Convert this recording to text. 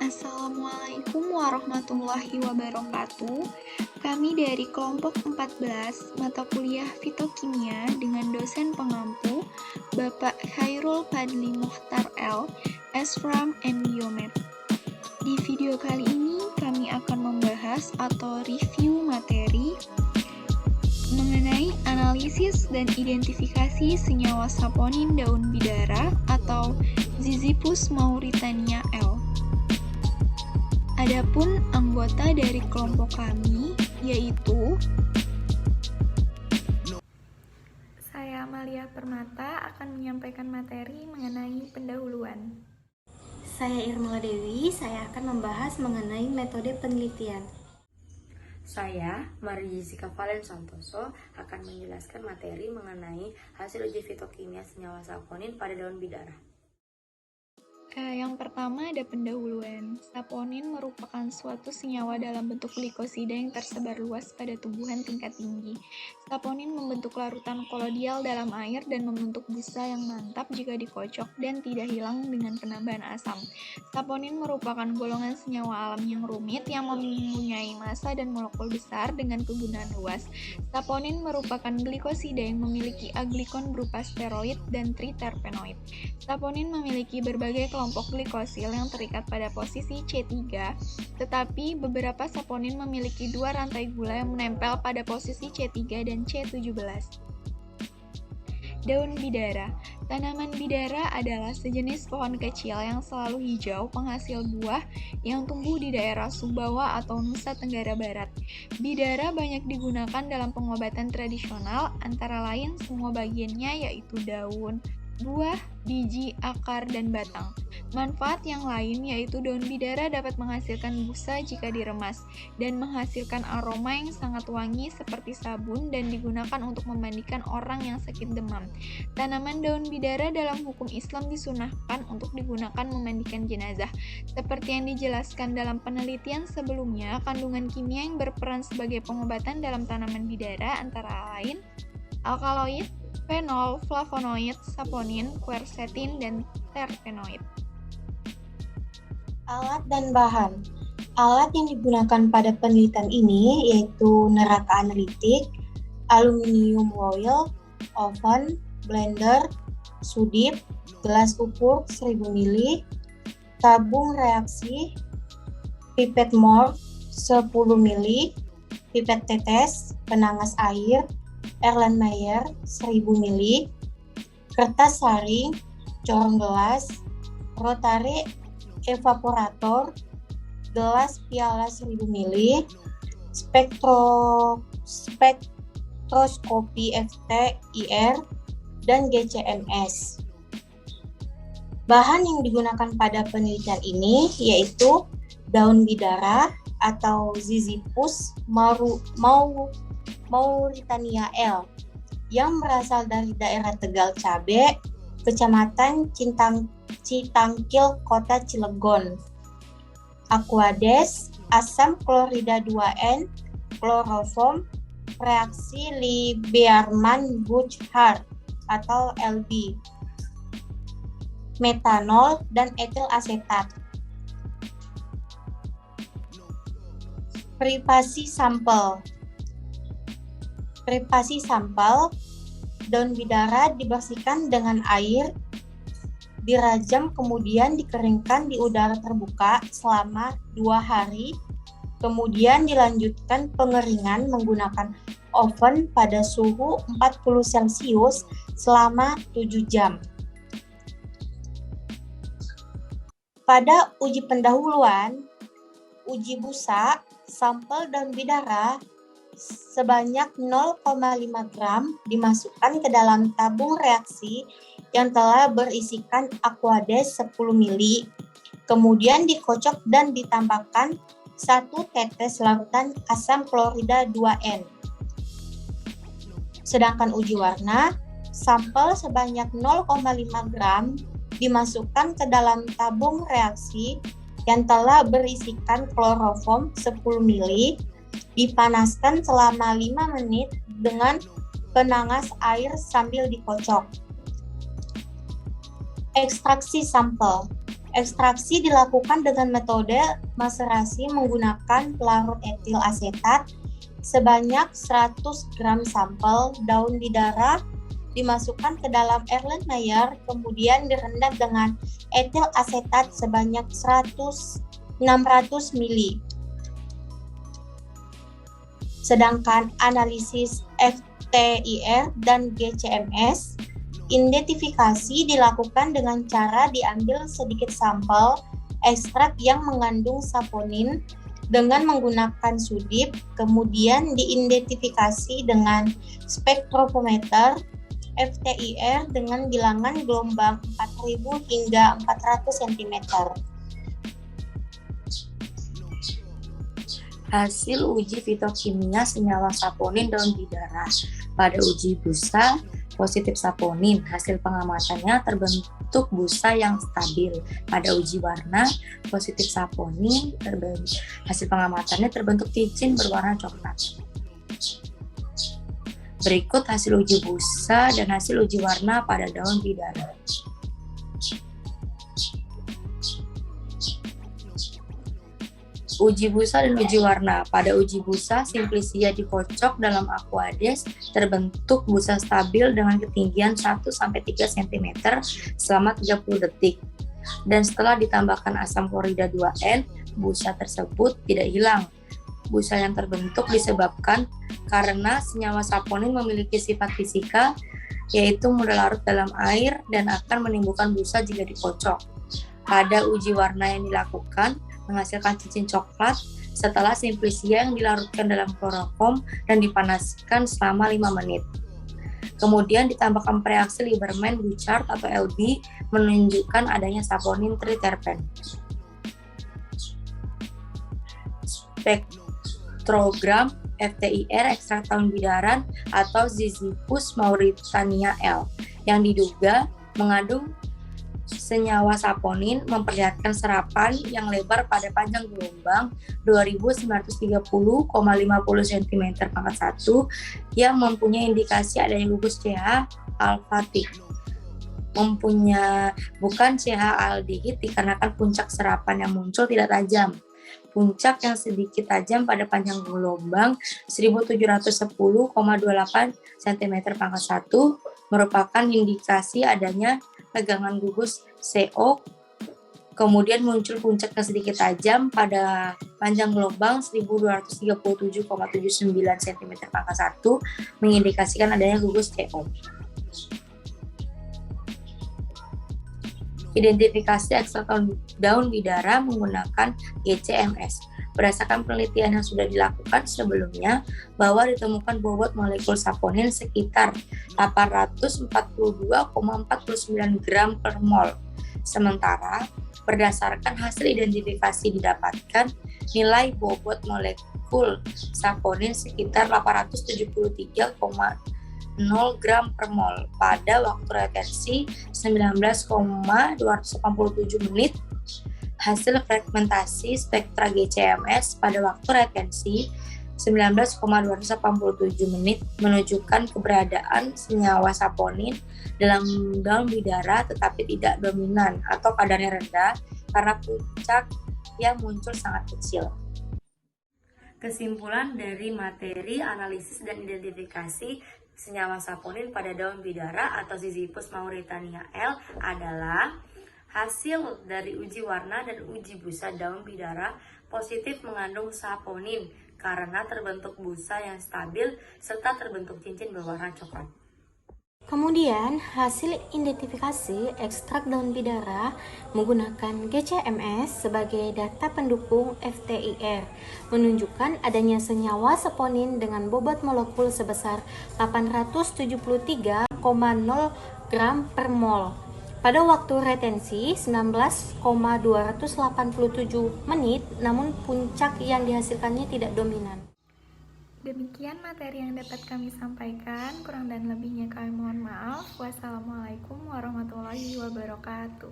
Assalamualaikum warahmatullahi wabarakatuh. Kami dari kelompok 14 mata kuliah Fitokimia dengan dosen pengampu Bapak Khairul Fadli Mukhtar L. S-Farm and Biomed. Di video kali ini kami akan membahas atau review materi mengenai analisis dan identifikasi senyawa saponin daun bidara atau Ziziphus mauritania L. Adapun anggota dari kelompok kami yaitu saya Amalia Permata akan menyampaikan materi mengenai pendahuluan. Saya Irmala Dewi, saya akan membahas mengenai metode penelitian. Saya, Maria Jessica Valen Santoso, akan menjelaskan materi mengenai hasil uji fitokimia senyawa saponin pada daun bidara. Yang pertama ada pendahuluan. Saponin merupakan suatu senyawa dalam bentuk glikosida yang tersebar luas pada tumbuhan tingkat tinggi. Saponin membentuk larutan kolodial dalam air dan membentuk busa yang mantap jika dikocok dan tidak hilang dengan penambahan asam. Saponin merupakan golongan senyawa alam yang rumit yang mempunyai massa dan molekul besar dengan kegunaan luas. Saponin merupakan glikosida yang memiliki aglikon berupa steroid dan triterpenoid. Saponin memiliki berbagai kelompok glikosil yang terikat pada posisi C3, tetapi beberapa saponin memiliki dua rantai gula yang menempel pada posisi C3 dan C17. Daun bidara. Tanaman bidara adalah sejenis pohon kecil yang selalu hijau, penghasil buah yang tumbuh di daerah Sumbawa atau Nusa Tenggara Barat. Bidara banyak digunakan dalam pengobatan tradisional, antara lain semua bagiannya yaitu daun, buah, biji, akar, dan batang. Manfaat yang lain yaitu daun bidara dapat menghasilkan busa jika diremas dan menghasilkan aroma yang sangat wangi seperti sabun dan digunakan untuk memandikan orang yang sakit demam. Tanaman daun bidara dalam hukum Islam disunahkan untuk digunakan memandikan jenazah. Seperti yang dijelaskan dalam penelitian sebelumnya, kandungan kimia yang berperan sebagai pengobatan dalam tanaman bidara antara lain alkaloid, fenol, flavonoid, saponin, quercetin, dan terpenoid. Alat dan bahan. Alat yang digunakan pada penelitian ini yaitu neraka analitik, aluminium foil, oven, blender, sudip, gelas ukur 1000 ml, tabung reaksi, pipet mor 10 ml, pipet tetes, penangas air, Erlenmeyer 1000 ml, kertas saring, corong gelas, rotary evaporator, gelas piala 1000 ml, spektroskopi FT-IR, dan GCMS. Bahan yang digunakan pada penelitian ini yaitu daun bidara atau Ziziphus mauritania L yang berasal dari daerah Tegal Cabe, Kecamatan Citangkil, Kota Cilegon. Aquades, asam klorida 2N, kloroform, reaksi Lieberman-Buchard atau LB, metanol, dan etil asetat. Privasi sampel. Daun bidara dibersihkan dengan air, dirajam kemudian dikeringkan di udara terbuka selama 2 hari, kemudian dilanjutkan pengeringan menggunakan oven pada suhu 40 Celcius selama 7 jam. Pada uji pendahuluan, uji busa, sampel daun bidara sebanyak 0,5 gram dimasukkan ke dalam tabung reaksi yang telah berisikan Aquades 10 ml, kemudian dikocok dan ditambahkan 1 tetes larutan asam klorida 2N. Sedangkan uji warna, sampel sebanyak 0,5 gram dimasukkan ke dalam tabung reaksi yang telah berisikan kloroform 10 ml, dipanaskan selama 5 menit dengan penangas air sambil dikocok. Ekstraksi sampel. Ekstraksi dilakukan dengan metode maserasi menggunakan pelarut etil asetat sebanyak 100 gram sampel daun bidara dimasukkan ke dalam Erlenmeyer, kemudian direndam dengan etil asetat sebanyak 600 ml. Sedangkan analisis FTIR dan GCMS, identifikasi dilakukan dengan cara diambil sedikit sampel ekstrak yang mengandung saponin dengan menggunakan sudip, kemudian diidentifikasi dengan spektrometer FTIR dengan bilangan gelombang 4000 hingga 400 cm. Hasil uji fitokimia senyawa saponin daun bidara. Pada uji busa, positif saponin. Hasil pengamatannya terbentuk busa yang stabil. Pada uji warna, positif saponin. Hasil pengamatannya terbentuk cincin berwarna coklat. Berikut hasil uji busa dan hasil uji warna pada daun bidara. Uji busa dan uji warna. Pada uji busa, Simplicia dikocok dalam aquades, terbentuk busa stabil dengan ketinggian 1-3 cm selama 30 detik. Dan setelah ditambahkan asam klorida 2N, busa tersebut tidak hilang. Busa yang terbentuk disebabkan karena senyawa saponin memiliki sifat fisika, yaitu mudah larut dalam air dan akan menimbulkan busa jika dikocok. Pada uji warna yang dilakukan, menghasilkan cincin coklat setelah Simplicia yang dilarutkan dalam kloroform dan dipanaskan selama 5 menit. Kemudian ditambahkan reaksi Lieberman-Bouchard atau LB menunjukkan adanya saponin triterpen. Spektrogram FTIR ekstrak daun bidaran atau Ziziphus mauritania L yang diduga mengandung senyawa saponin memperlihatkan serapan yang lebar pada panjang gelombang 2930,50 cm pangkat 1 yang mempunyai indikasi adanya gugus CH alfatik. Bukan CH aldehid dikarenakan puncak serapan yang muncul tidak tajam. Puncak yang sedikit tajam pada panjang gelombang 1710,28 cm pangkat 1 merupakan indikasi adanya tegangan gugus CO. Kemudian muncul puncak yang sedikit tajam pada panjang gelombang 1237,79 cm pangkat 1 mengindikasikan adanya gugus CO. Identifikasi ekstrak daun bidara menggunakan GCMS. Berdasarkan penelitian yang sudah dilakukan sebelumnya, bahwa ditemukan bobot molekul saponin sekitar 842,49 gram per mol. Sementara, berdasarkan hasil identifikasi didapatkan nilai bobot molekul saponin sekitar 873,0 gram per mol pada waktu retensi 19,287 menit. Hasil fragmentasi spektra GCMS pada waktu retensi 19,287 menit menunjukkan keberadaan senyawa saponin dalam daun bidara tetapi tidak dominan atau kadarnya rendah karena puncak yang muncul sangat kecil. Kesimpulan dari materi analisis dan identifikasi senyawa saponin pada daun bidara atau Ziziphus mauritania L adalah hasil dari uji warna dan uji busa daun bidara positif mengandung saponin karena terbentuk busa yang stabil serta terbentuk cincin berwarna coklat. Kemudian, hasil identifikasi ekstrak daun bidara menggunakan GCMS sebagai data pendukung FTIR menunjukkan adanya senyawa saponin dengan bobot molekul sebesar 873,0 gram per mol. Pada waktu retensi 19,287 menit, namun puncak yang dihasilkannya tidak dominan. Demikian materi yang dapat kami sampaikan, kurang dan lebihnya kami mohon maaf. Wassalamualaikum warahmatullahi wabarakatuh.